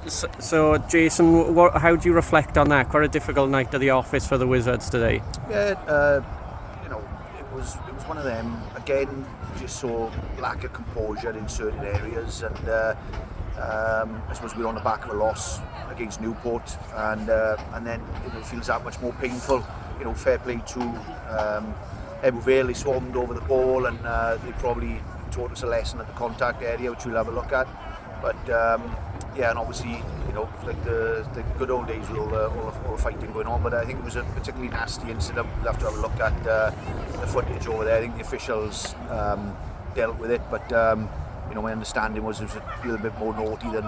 So Jason, how do you reflect on that? Quite a difficult night at the office for the Wizards today. Yeah, it was one of them. Again, just saw lack of composure in certain areas, and I suppose we're on the back of a loss against Newport, and then it feels that much more painful. Fair play to Ebbw Vale. They swarmed over the ball, and they probably taught us a lesson at the contact area, which we'll have a look at. But yeah, and obviously, like the good old days with all the fighting going on. But I think it was a particularly nasty incident. We'll have to have a look at the footage over there. I think the officials dealt with it, but my understanding was it was a little bit more naughty than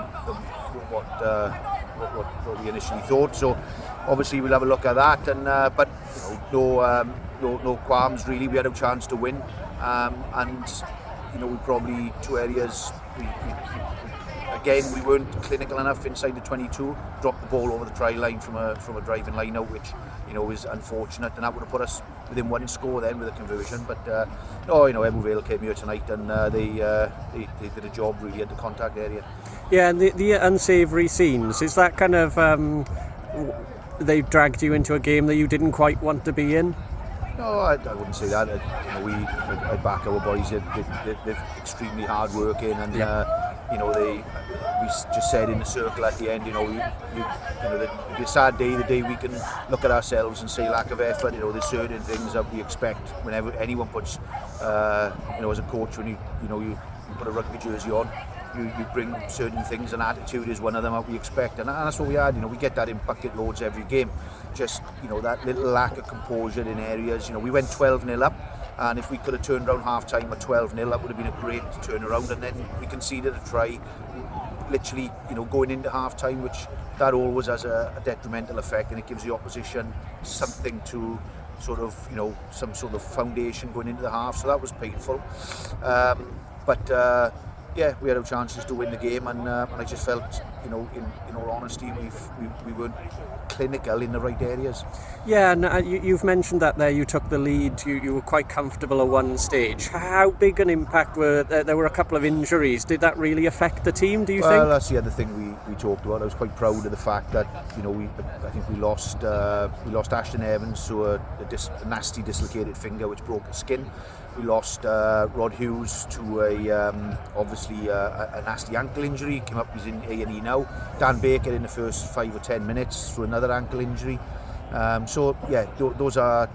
what we initially thought. So obviously we'll have a look at that. And but no qualms really. We had a chance to win, and we probably two areas. Again, we weren't clinical enough inside the 22. Dropped the ball over the try line from a driving line out, which is unfortunate, and that would have put us within one score then with a conversion. But Ebbw Vale came here tonight, and they did a job really at the contact area. Yeah, and the unsavoury scenes, is that kind of they dragged you into a game that you didn't quite want to be in? No, I wouldn't say that. I back our boys. They're extremely hard working, and we just said in the circle at the end, the sad day, the day we can look at ourselves and say lack of effort. There's certain things that we expect whenever anyone puts, as a coach, when you put a rugby jersey on, you bring certain things, and attitude is one of them that we expect, and that's what we had. We get that in bucket loads every game. Just that little lack of composure in areas. We went 12-0 up, and if we could have turned around half time at 12-0, that would have been a great turnaround. And then we conceded a try, literally, going into half time, which that always has a detrimental effect, and it gives the opposition something to sort of, some sort of foundation going into the half. So that was painful. Yeah, we had our chances to win the game, and I just felt, in all honesty, we weren't clinical in the right areas. Yeah, and you've mentioned that there. You took the lead. You were quite comfortable at one stage. How big an impact were there? Were a couple of injuries. Did that really affect the team? Do you think? Well, that's the other thing we talked about. I was quite proud of the fact that I think we lost Ashton Evans to a nasty dislocated finger, which broke his skin. We lost Rod Hughes to obviously a nasty ankle injury. Came up, he's in A&E now. Dan Baker in the first 5 or 10 minutes through another ankle injury. So yeah, those are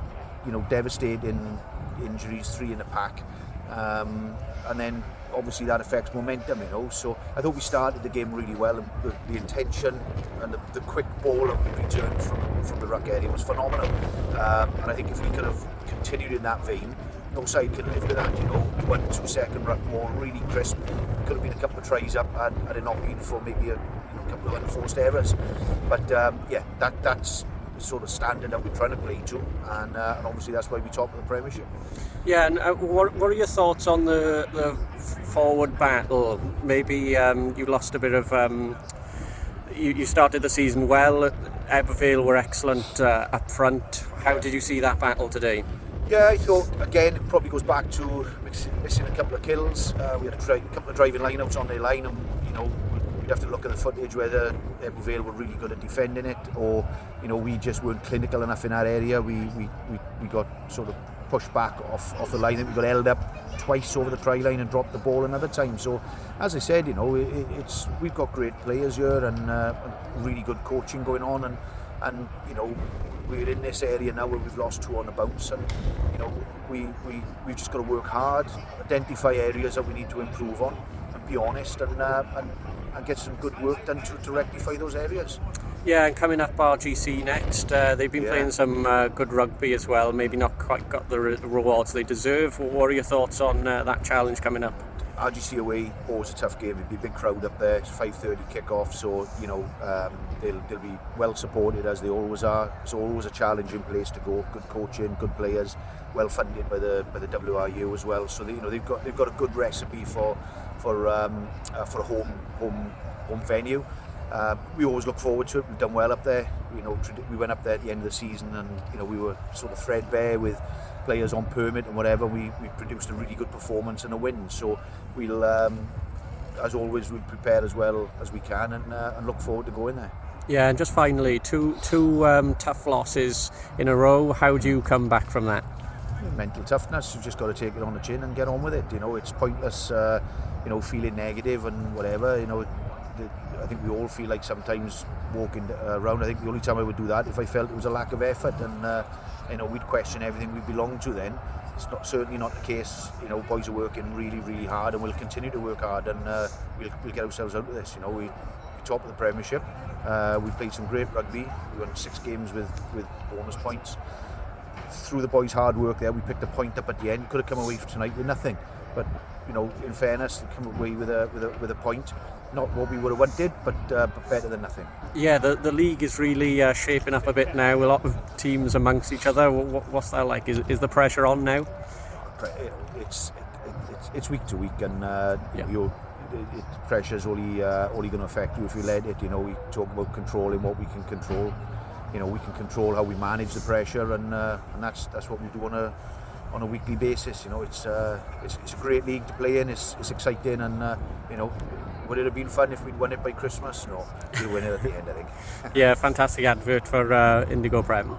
devastating injuries, 3 in the pack, and then obviously that affects momentum. So I thought we started the game really well, and the intention and the quick ball that we returned from the ruck area was phenomenal. And I think if we could have continued in that vein, no side can live with that. 1-2 second ruck ball, really crisp. Could have been a couple of tries up had it not been for maybe a couple of unforced errors. But yeah, that's the sort of standard that we're trying to play to, and obviously that's why we top of the Premiership. Yeah, and what are your thoughts on the forward battle? Maybe you lost a bit of. You started the season well. Ebbw Vale were excellent up front. How did you see that battle today? Yeah, I thought, again, it probably goes back to missing a couple of kills. We had a couple of driving lineouts on their line, and we'd have to look at the footage whether Ebbw Vale were really good at defending it, or we just weren't clinical enough in that area. We got sort of pushed back off the line, and we got held up twice over the try line and dropped the ball another time. So as I said, we've got great players here, and really good coaching going on, and we're in this area now where we've lost 2 on the bounce, and we've just got to work hard, identify areas that we need to improve on, and be honest, and get some good work done to rectify those areas. Yeah, and coming up RGC next, they've been playing some good rugby as well, maybe not quite got the rewards they deserve. What are your thoughts on that challenge coming up? RGC away, always a tough game. It'll be a big crowd up there. It's 5:30 kick-off, so they'll be well supported, as they always are. It's always a challenging place to go. Good coaching, good players, well funded by the WRU as well. So they've got a good recipe for a home venue. We always look forward to it. We've done well up there. We went up there at the end of the season, and we were sort of threadbare with players on permit and whatever. We produced a really good performance and a win. So we'll as always, we'll prepare as well as we can and look forward to going there. Yeah, and just finally, two tough losses in a row. How do you come back from that? Mental toughness. You just got to take it on the chin and get on with it. It's pointless, feeling negative and whatever. I think we all feel like sometimes walking around. I think the only time I would do that if I felt it was a lack of effort, and we'd question everything we belong to. Then it's certainly not the case. Boys are working really, really hard, and we'll continue to work hard, and we'll get ourselves out of this. We're top of the Premiership. We've played some great rugby. We won 6 games with bonus points. Through the boys' hard work there, we picked a point up at the end. Could have come away from tonight with nothing, but in fairness, come away with a point. Not what we would have wanted, but better than nothing. Yeah, the league is really shaping up a bit now. A lot of teams amongst each other. What's that like? Is the pressure on now? It's week to week, and pressure's only going to affect you if you let it. We talk about controlling what we can control. We can control how we manage the pressure, and that's what we do on a weekly basis. It's a great league to play in. It's exciting, and would it have been fun if we'd won it by Christmas? No, we'll win it at the end, I think. Yeah, fantastic advert for Indigo Prem.